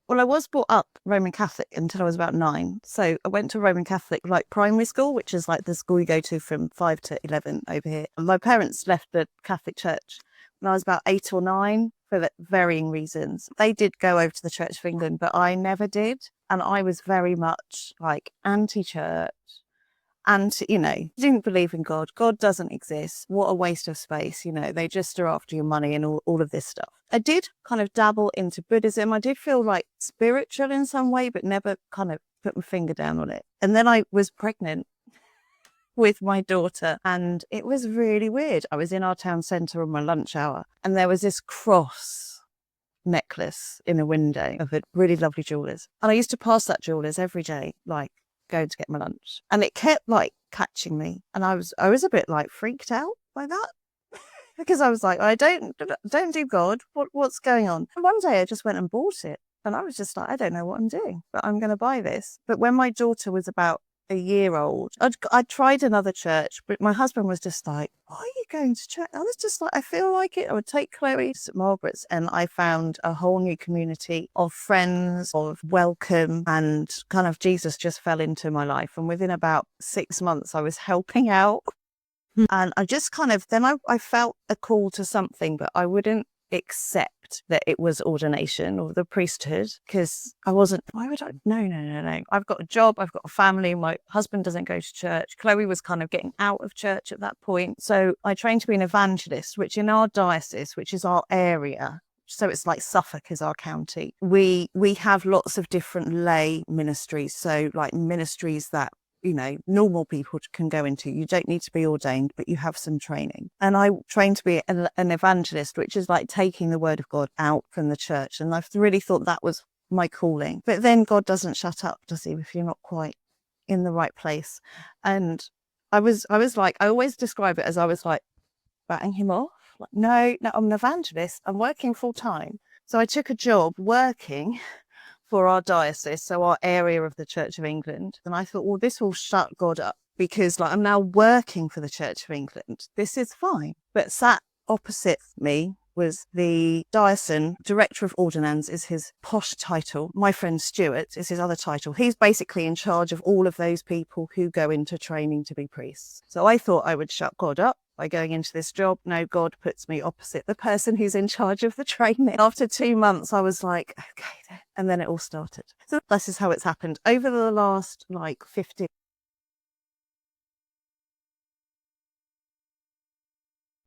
Well, I was brought up Roman Catholic until I was about 9. So I went to Roman Catholic like primary school, which is like the school you go to from 5 to 11 over here. And my parents left the Catholic Church when I was about 8 or 9 for varying reasons. They did go over to the Church of England, but I never did. And I was very much like anti-church. And, didn't believe in God. God doesn't exist. What a waste of space. They just are after your money and all of this stuff. I did kind of dabble into Buddhism. I did feel like spiritual in some way, but never kind of put my finger down on it. And then I was pregnant with my daughter, and it was really weird. I was in our town centre on my lunch hour, and there was this cross necklace in a window of a really lovely jeweler's. And I used to pass that jeweler's every day, like going to get my lunch. And it kept like catching me. And I was a bit like freaked out by that. Because I was like, I don't do God. What's going on? And one day I just went and bought it. And I was just like, I don't know what I'm doing, but I'm going to buy this. But when my daughter was about a year old, I tried another church, but my husband was just like, why are you going to church? I was just like, I feel like it. I would take Chloe to St. Margaret's, and I found a whole new community of friends, of welcome, and kind of Jesus just fell into my life. And within about 6 months, I was helping out. And I just kind of, then I felt a call to something, but I wouldn't accept that it was ordination or the priesthood, because I wasn't, why would I? No. I've got a job, I've got a family, my husband doesn't go to church. Chloe was kind of getting out of church at that point. So I trained to be an evangelist, which in our diocese, which is our area, so it's like Suffolk is our county, we have lots of different lay ministries. So like ministries that normal people can go into. You don't need to be ordained, but you have some training. And I trained to be an evangelist, which is like taking the word of God out from the church. And I really thought that was my calling. But then God doesn't shut up, does he, if you're not quite in the right place? And I was like, I always describe it as I was like batting him off. Like, no, I'm an evangelist. I'm working full time. So I took a job working for our diocese, so our area of the Church of England. And I thought, well, this will shut God up, because like I'm now working for the Church of England. This is fine. But sat opposite me was the diocesan director of ordinands, is his posh title. My friend Stuart is his other title. He's basically in charge of all of those people who go into training to be priests. So I thought I would shut God up by going into this job. No, God puts me opposite the person who's in charge of the training. After 2 months, I was like, okay then. And then it all started. So this is how it's happened over the last like 15